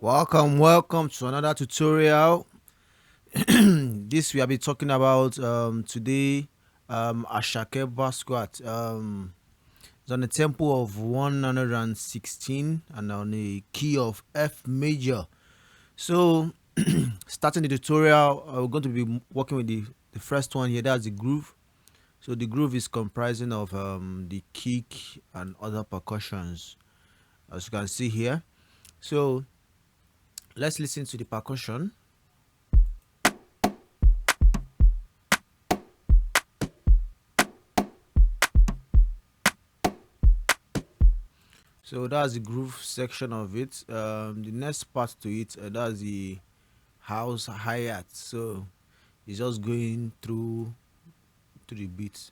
Welcome to another tutorial. This we have been talking about today. ASAKE Basquiat. It's on the tempo of 116 and on a key of F major. So, starting the tutorial, we're going to be working with the first one here. That's the groove. So the groove is comprising of the kick and other percussions, as you can see here. So let's listen to the percussion. So that's the groove section of it. The next part to it, that's the house hi-hat. So it's just going through to the beat.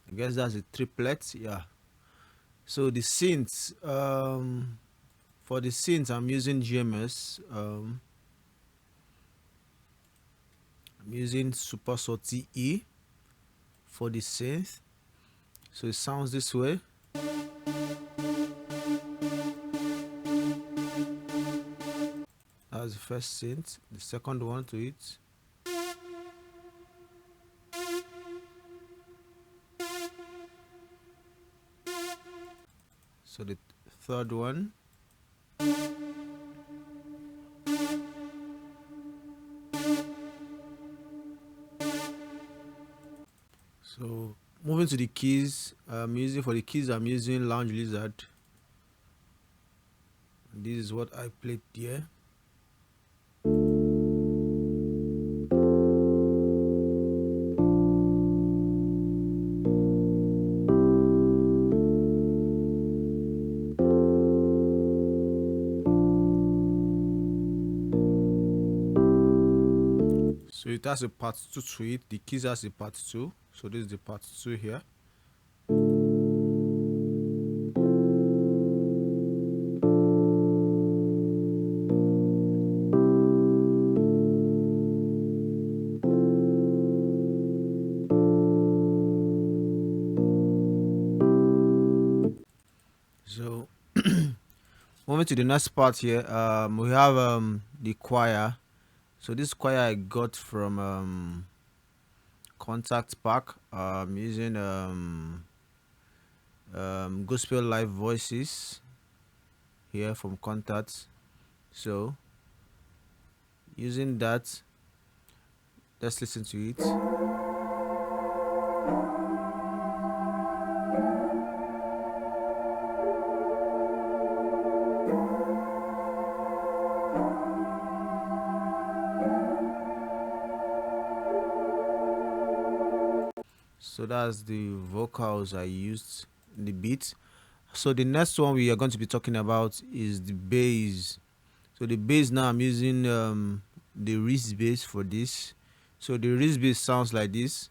I guess that's a triplet, yeah. So the synths, for the synths, I'm using GMS. I'm using Super Soji E for the synth. So it sounds this way. That's the first synth. The second one to it. So the third one. So moving to the keys, I'm using Lounge Lizard. And this is what I played here. So it has a part 2 to it. The keys has a part 2. So this is the part 2 here. So moving to the next part here, we have the choir. So this choir I got from Contact Pack. Using Gospel Live Voices here from Contact. So using that, let's listen to it. So that's the vocals I used in the beat. So the next one we are going to be talking about is the bass. So the bass, now I'm using the wrist bass for this. So the wrist bass sounds like this.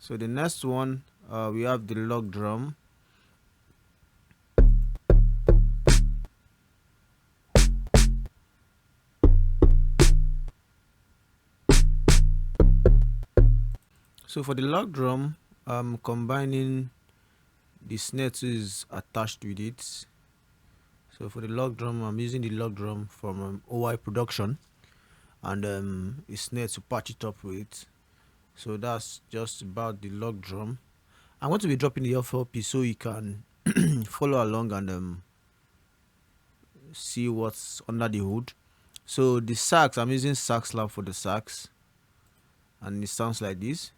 So the next one, we have the log drum. So for the log drum, I'm combining the snare is attached with it. So for the log drum, I'm using the log drum from OY Production, and a snare to patch it up with. So that's just about the log drum. I'm going to be dropping the FLP so you can follow along and see what's under the hood. So the sax, I'm using Sax Lab for the sax, and it sounds like this.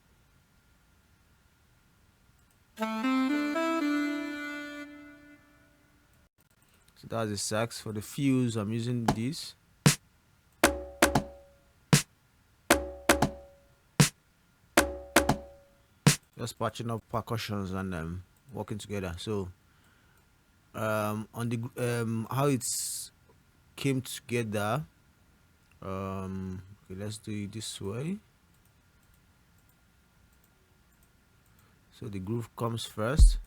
So that's the sax. For the fuse, I'm using this. Just patching up percussions and working together. So on the how it's came together, okay, let's do it this way. So the groove comes first.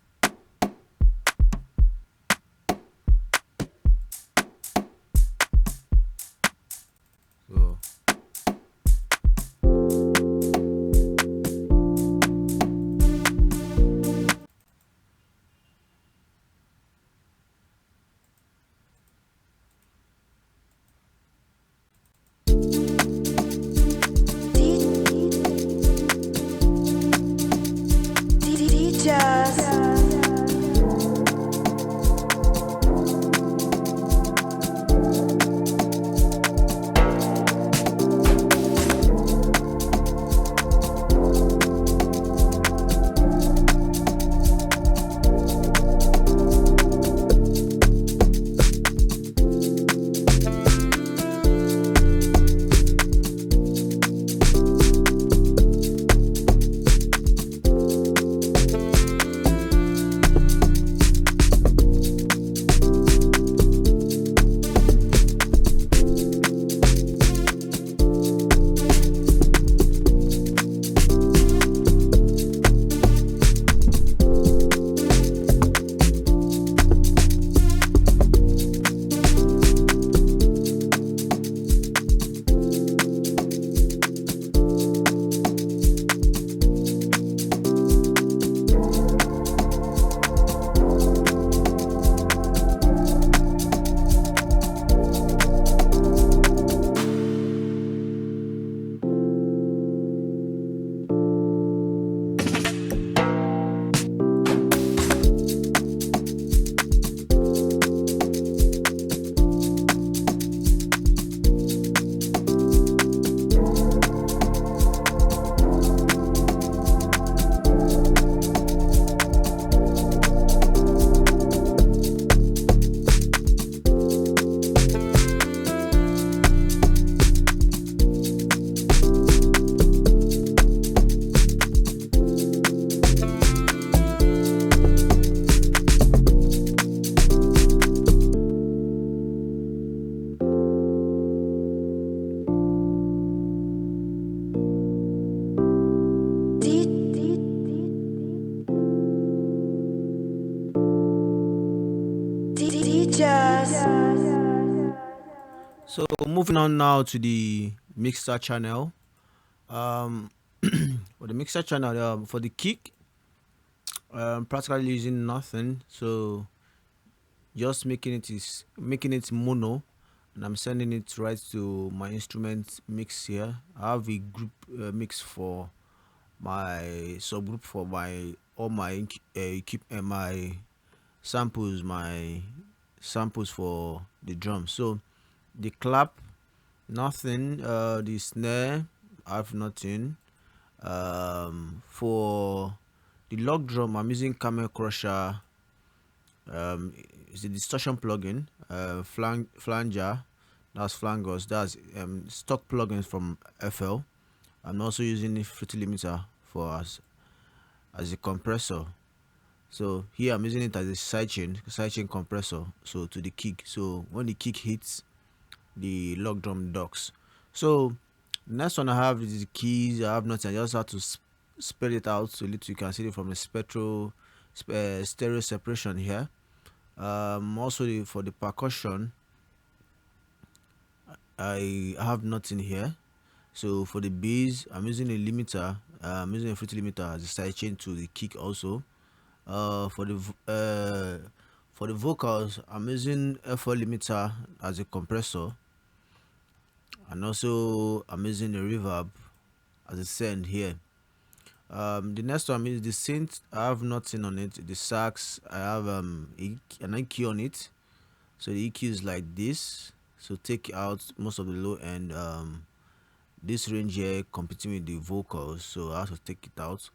Djazz. So moving on now to the mixer channel. Um, for the mixer channel, for the kick, practically using nothing. So just making it mono, and I'm sending it right to my instrument mix here. I have a group mix for my subgroup for my all my my samples for the drum. So the clap, nothing. The snare, I have nothing. For the log drum, I'm using Camel Crusher. It's a distortion plugin. Flanger, that's flangers. That's stock plugins from FL. I'm also using the Fruity Limiter for as a compressor. So here I'm using it as a sidechain compressor. So to the kick. So when the kick hits, the log drum ducks. So next one I have is the keys. I have nothing. I just have to spread it out so little. You can see it from the stereo separation here. Also for the percussion, I have nothing here. So for the bass, I'm using a limiter. I'm using a Fruity Limiter as a sidechain to the kick also. For the vocals, I'm using FL limiter as a compressor, and also I'm using the reverb as a send here. The next one is the synth. I have nothing on it. The sax, I have an EQ on it. So the EQ is like this. So take out most of the low end. This range here competing with the vocals, so I have to take it out.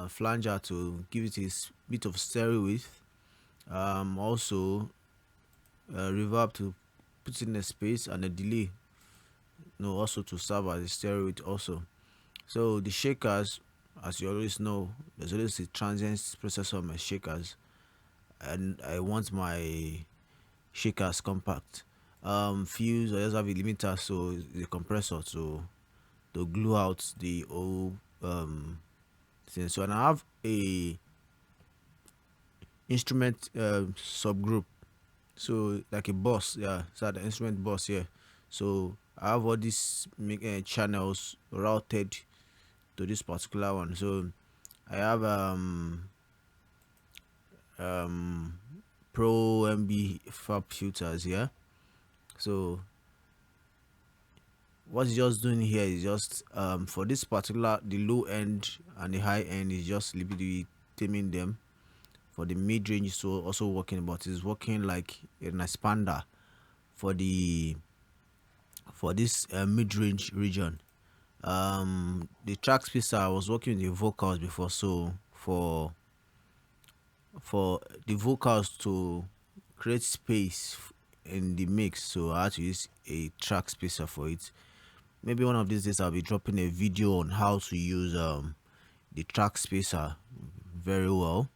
Flanger to give it a bit of stereo width. Also reverb to put in a space, and a delay, also to serve as a stereo width also. So the shakers, as you always know, there's always a transient processor on my shakers, and I want my shakers compact. Fuse, I just have a limiter, so the compressor to glue out the old thing. So, and I have a instrument subgroup, so like a bus, yeah. So the instrument bus here. So I have all these channels routed to this particular one. So I have Pro MB fab filters here. So what it's just doing here is just for this particular, the low end and the high end is just literally taming them. For the mid range, so also working, but it's working like an expander for this mid range region. The track spacer, I was working with the vocals before, so for the vocals to create space in the mix, so I had to use a track spacer for it. Maybe one of these days I'll be dropping a video on how to use the track spacer very well.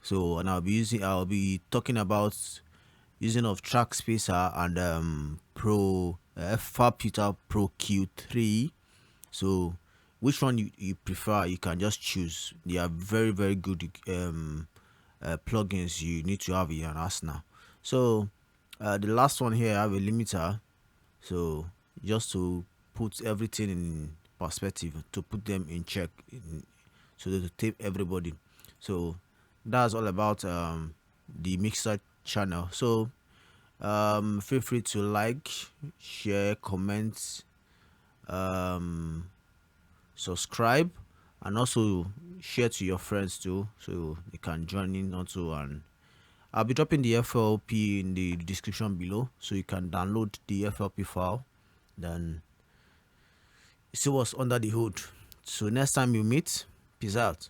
So, and I'll be talking about using of track spacer and Pro Fab Filter Pro Q3. So which one you prefer, you can just choose. They are very good plugins you need to have in your arsenal. So the last one here, I have a limiter, so just to put everything in perspective, to put them in check, so to tape everybody. So that's all about the mixer channel. So feel free to like, share, comment, subscribe, and also share to your friends too, so they can join in also. And I'll be dropping the FLP in the description below, so you can download the FLP file, then see what's under the hood. So next time you meet, peace out.